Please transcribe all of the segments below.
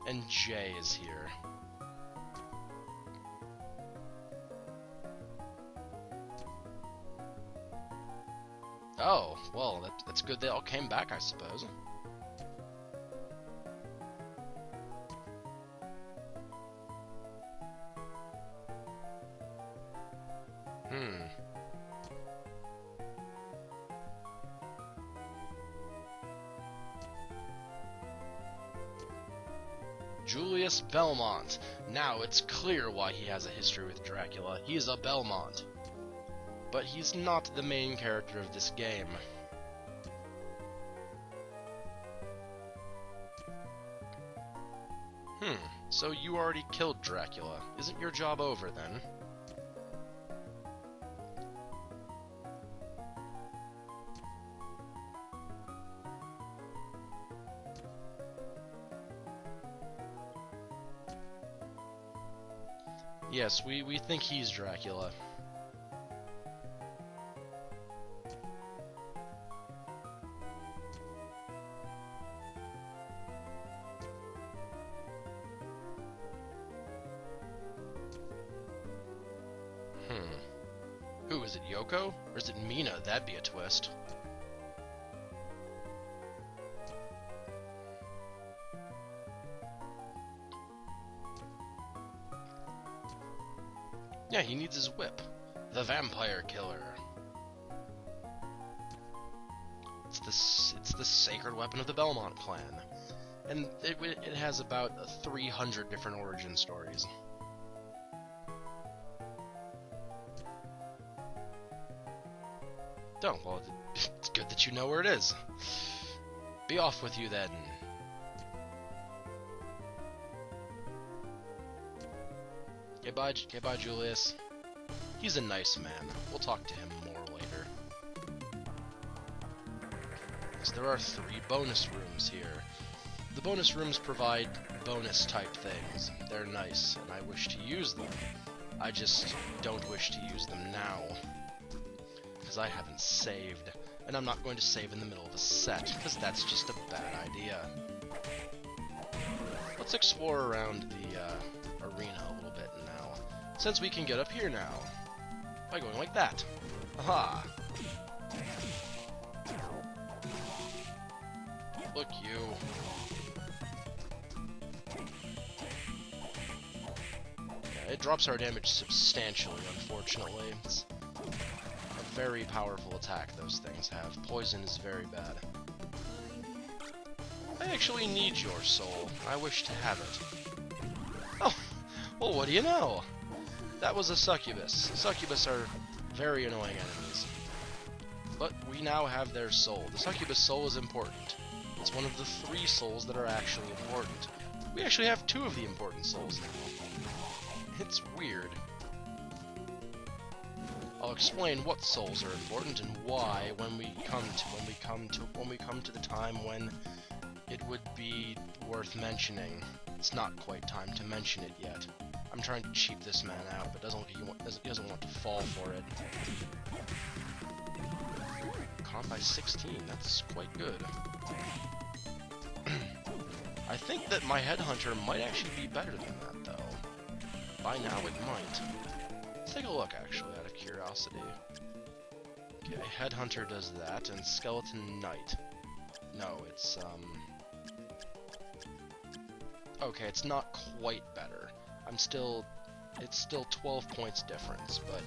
And J is here. Oh, well, that's good they all came back, I suppose. Julius Belmont. Now it's clear why he has a history with Dracula. He's a Belmont. But he's not the main character of this game. So you already killed Dracula. Isn't your job over then? Yes, we think he's Dracula. Who, is it Yoko? Or is it Mina? That'd be a twist. Yeah, he needs his whip. The Vampire Killer. It's the sacred weapon of the Belmont clan. And it has about 300 different origin stories. Oh, well, it's good that you know where it is. Be off with you, then. Goodbye, Julius. He's a nice man. We'll talk to him more later. So there are 3 bonus rooms here. The bonus rooms provide bonus-type things. They're nice, and I wish to use them. I just don't wish to use them now. Because I haven't saved. And I'm not going to save in the middle of a set, because that's just a bad idea. Let's explore around the arena a little bit now, since we can get up here now, by going like that. Aha! Look, you. Yeah, it drops our damage substantially, unfortunately. It's a very powerful attack those things have. Poison is very bad. I actually need your soul. I wish to have it. Oh, well, what do you know? That was a succubus. Succubus are very annoying enemies. But we now have their soul. The succubus soul is important. It's one of the 3 souls that are actually important. We actually have 2 of the important souls now. It's weird. I'll explain what souls are important and why when we come to the time when it would be worth mentioning. It's not quite time to mention it yet. I'm trying to cheat this man out, but he doesn't want to fall for it. Comp by 16, that's quite good. I think that my Headhunter might actually be better than that, though. By now it might. Let's take a look, actually, out of curiosity. Okay, Headhunter does that, and Skeleton Knight. No, it's, okay, it's not quite better. It's still 12 points difference, but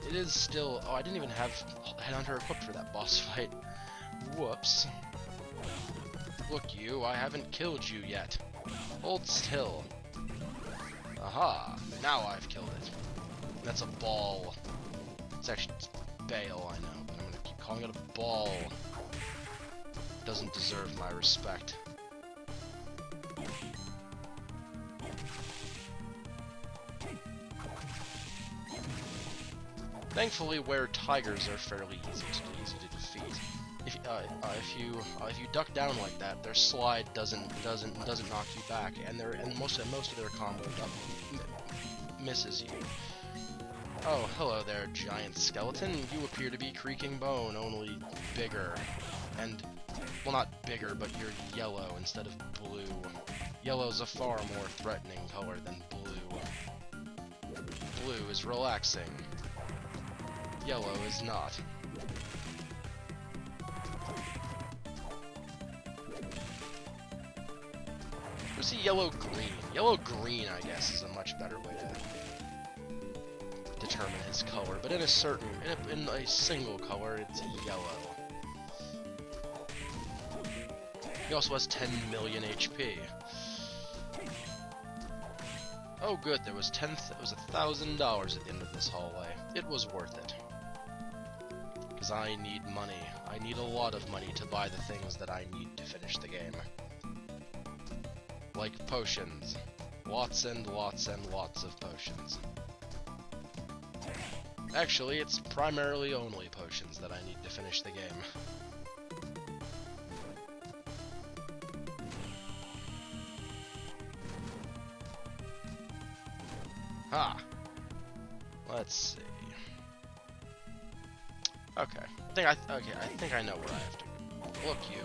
it is still... Oh, I didn't even have Headhunter equipped for that boss fight. Whoops. Look, you, I haven't killed you yet. Hold still. Aha, now I've killed it. That's a ball. It's actually Bale, I know, but I'm gonna keep calling it a ball. It doesn't deserve my respect. Thankfully, where tigers are fairly easy to defeat. If you duck down like that, their slide doesn't knock you back, and most of their combo misses you. Oh, hello there, giant skeleton. You appear to be Creaking Bone, only bigger, and well, not bigger, but you're yellow instead of blue. Yellow's a far more threatening color than blue. Blue is relaxing. Yellow is not. Or see yellow-green. Yellow-green, I guess, is a much better way to determine his color. But in a certain, in a single color, it's yellow. He also has 10 million HP. Oh good, there was $1,000 at the end of this hallway. It was worth it. Because I need money. I need a lot of money to buy the things that I need to finish the game. Like potions. Lots and lots and lots of potions. Actually, it's primarily only potions that I need to finish the game. Ha! Let's see. Okay. I think I know where I have to go. Look, you.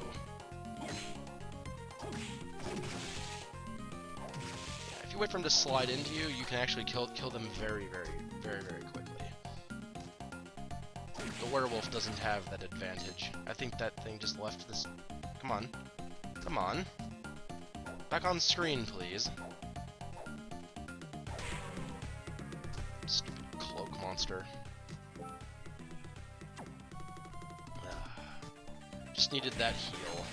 Yeah, if you wait for him to slide into you, you can actually kill them very quickly. The werewolf doesn't have that advantage. I think that thing just left this. Come on. Come on. Back on screen, please. Stupid cloak monster. Just needed that heal.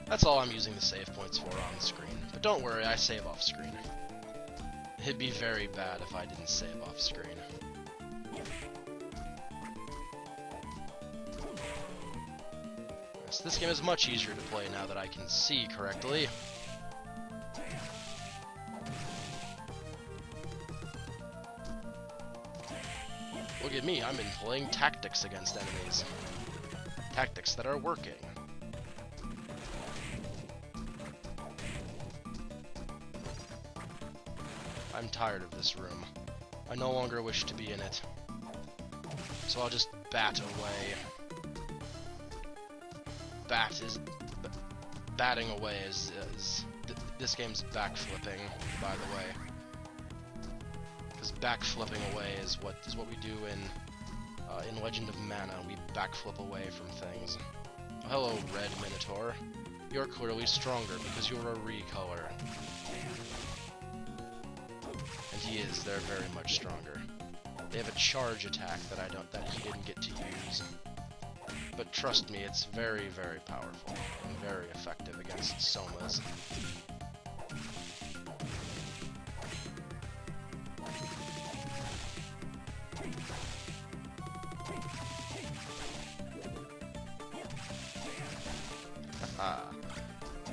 That's all I'm using the save points for on screen. But don't worry, I save off screen. It'd be very bad if I didn't save off screen. Yes, this game is much easier to play now that I can see correctly. Look at me, I'm playing tactics against enemies. Tactics that are working. I'm tired of this room. I no longer wish to be in it. So I'll just bat away. Batting away this game's backflipping, by the way. Because backflipping away is what we do in Legend of Mana. We backflip away from things. Oh, hello, Red Minotaur. You're clearly stronger because you're a recolor. And he is. They're very much stronger. They have a charge attack that he didn't get to use. But trust me, it's very powerful and very effective against Somas.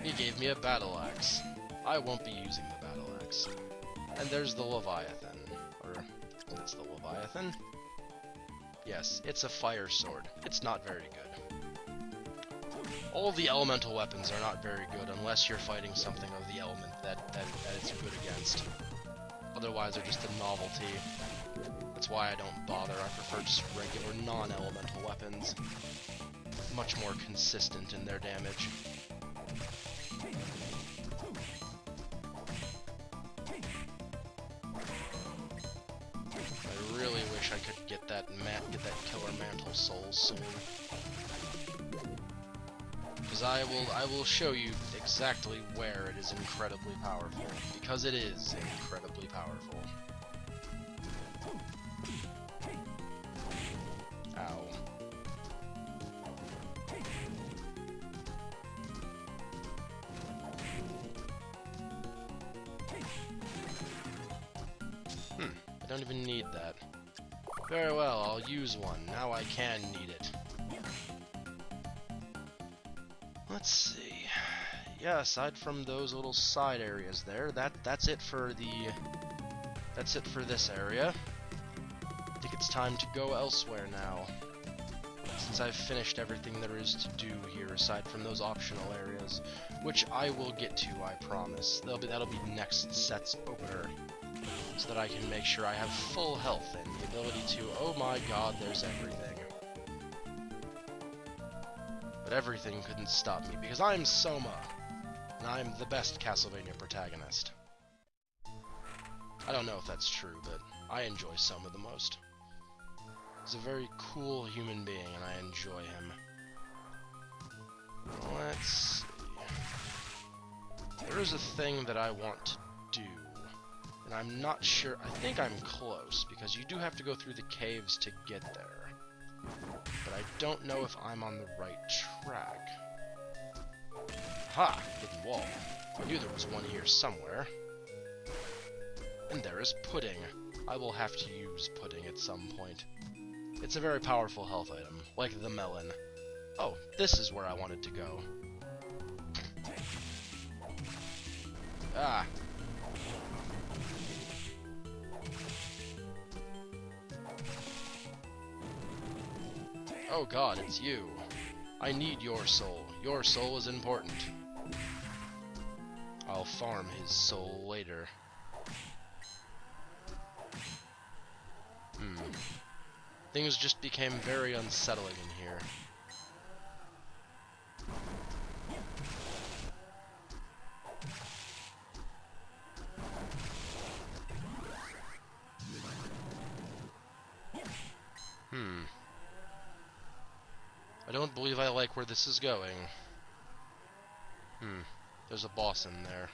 He gave me a battle axe. I won't be using the battle axe. And there's the Leviathan. Or, it's the Leviathan? Yes, it's a fire sword. It's not very good. All the elemental weapons are not very good unless you're fighting something of the element that it's good against. Otherwise, they're just a novelty. That's why I don't bother. I prefer just regular non-elemental weapons. Much more consistent in their damage. I really wish I could get that killer mantle soul soon. Because I will show you exactly where it is incredibly powerful. Because it is incredibly powerful. Ow. I don't even need that. Very well, I'll use one. Now I can need it. Let's see. Yeah, aside from those little side areas there, that's it for this area. I think it's time to go elsewhere now. Since I've finished everything there is to do here aside from those optional areas, which I will get to, I promise. That'll be next set's opener. So that I can make sure I have full health and the ability to, oh my god, there's everything. But everything couldn't stop me, because I'm Soma. and I'm the best Castlevania protagonist. I don't know if that's true, but I enjoy Soma the most. He's a very cool human being, and I enjoy him. Let's see. There is a thing that I want to do, and I'm not sure. I think I'm close, because you do have to go through the caves to get there. But I don't know if I'm on the right track. Ha! Hidden wall. I knew there was one here somewhere. And there is pudding. I will have to use pudding at some point. It's a very powerful health item, like the melon. Oh, this is where I wanted to go. Ah. Oh god, it's you. I need your soul. Your soul is important. I'll farm his soul later. Things just became very unsettling in here. I don't believe I like where this is going. There's a boss in there.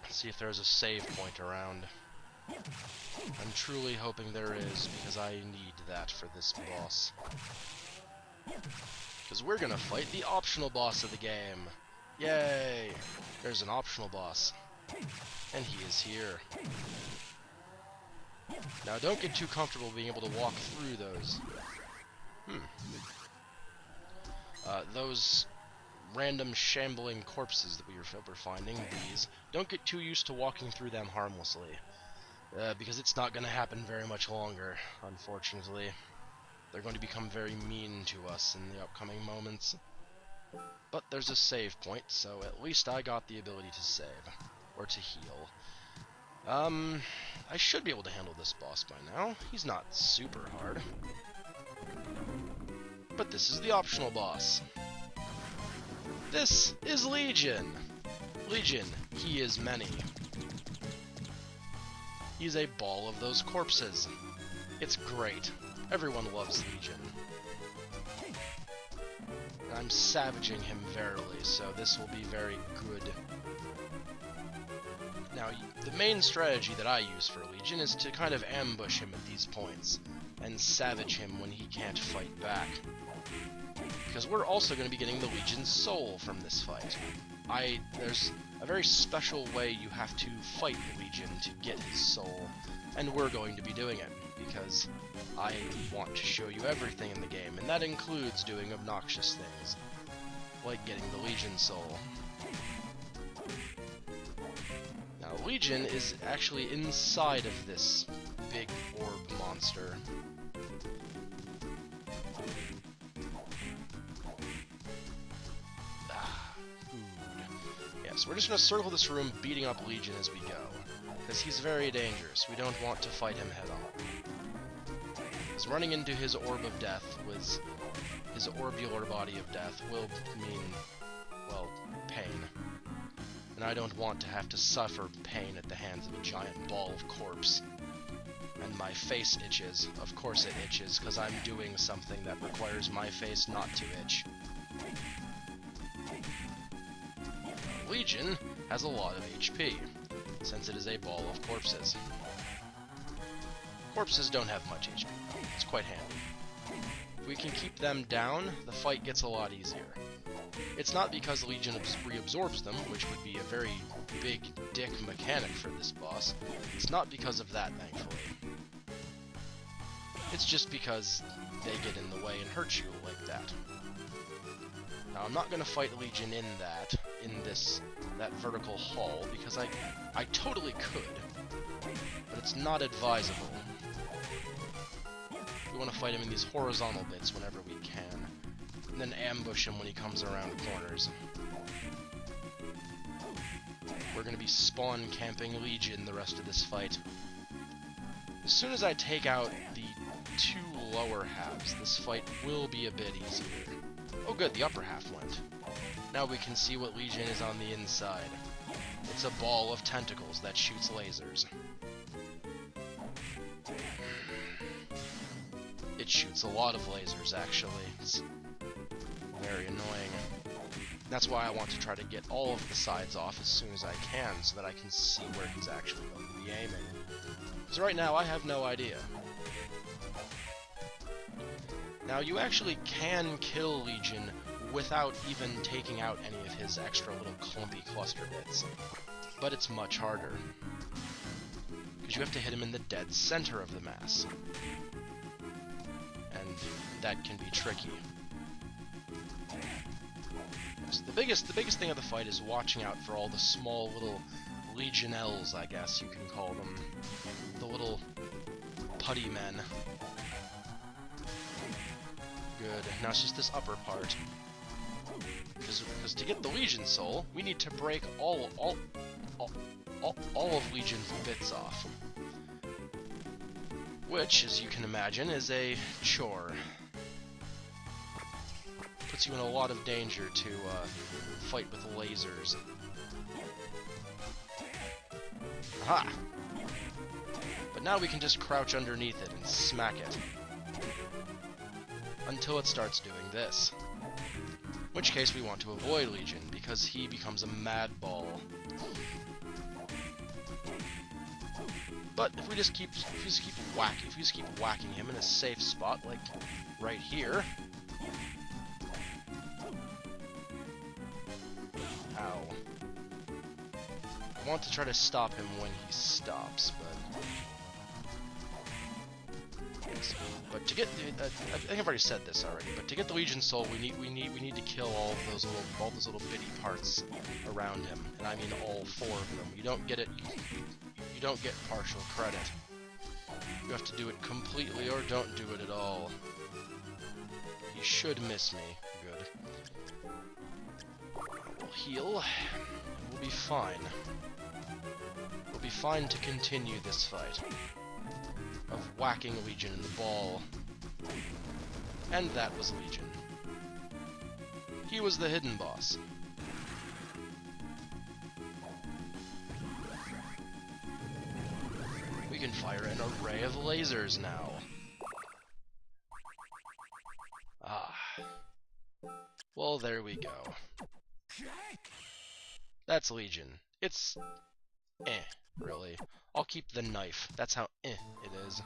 Let's see if there's a save point around. I'm truly hoping there is, because I need that for this boss. Because we're gonna fight the optional boss of the game. Yay! There's an optional boss. And he is here. Now don't get too comfortable being able to walk through those. Those random shambling corpses that we were finding, these. Don't get too used to walking through them harmlessly. Because it's not going to happen very much longer, unfortunately. They're going to become very mean to us in the upcoming moments. But there's a save point, so at least I got the ability to save. Or to heal. I should be able to handle this boss by now. He's not super hard. But this is the optional boss. This is Legion! Legion, he is many. He's a ball of those corpses. It's great. Everyone loves Legion. I'm savaging him verily, so this will be very good. Now, the main strategy that I use for Legion is to kind of ambush him at these points, and savage him when he can't fight back. Because we're also going to be getting the Legion's soul from this fight. There's a very special way you have to fight the Legion to get his soul, and we're going to be doing it, because I want to show you everything in the game, and that includes doing obnoxious things, like getting the Legion soul. Now, Legion is actually inside of this big orb monster. So we're just going to circle this room, beating up Legion as we go, because he's very dangerous. We don't want to fight him head-on. Because running into his orb of death, with his orbular body of death, will mean, well, pain. And I don't want to have to suffer pain at the hands of a giant ball of corpse. And my face itches. Of course it itches, because I'm doing something that requires my face not to itch. Legion has a lot of HP, since it is a ball of corpses. Corpses don't have much HP, though. It's quite handy. If we can keep them down, the fight gets a lot easier. It's not because Legion reabsorbs them, which would be a very big dick mechanic for this boss. It's not because of that, thankfully. It's just because they get in the way and hurt you like that. Now, I'm not going to fight Legion in that vertical hall, because I totally could, but it's not advisable. We want to fight him in these horizontal bits whenever we can, and then ambush him when he comes around corners. We're going to be spawn camping Legion the rest of this fight. As soon as I take out the two lower halves, this fight will be a bit easier. Oh good, the upper half went. Now we can see what Legion is on the inside. It's a ball of tentacles that shoots lasers. It shoots a lot of lasers, actually. It's very annoying. That's why I want to try to get all of the sides off as soon as I can, so that I can see where he's actually going to be aiming. Because right now, I have no idea. Now, you actually can kill Legion without even taking out any of his extra little clumpy cluster bits. But it's much harder. Because you have to hit him in the dead center of the mass. And that can be tricky. So the biggest thing of the fight is watching out for all the small little Legionelles, I guess you can call them. The little putty men. Good. Now it's just this upper part. Because to get the Legion Soul, we need to break all of Legion's bits off. Which, as you can imagine, is a chore. Puts you in a lot of danger to fight with lasers. Aha! But now we can just crouch underneath it and smack it. Until it starts doing this. In which case we want to avoid Legion, because he becomes a mad ball. But if we just keep whacking him in a safe spot, like right here. Ow. I want to try to stop him when he stops, but to get I think I've already said this already, but to get the Legion Soul, we need to kill all those little bitty parts around him, and I mean all 4 of them. You don't get it. You don't get partial credit. You have to do it completely or don't do it at all. He should miss me. Good. We'll heal. We'll be fine. We'll be fine to continue this fight of whacking Legion in the ball. And that was Legion. He was the hidden boss. We can fire an array of lasers now. Ah. Well, there we go. That's Legion. It's really. I'll keep the knife. That's how it is.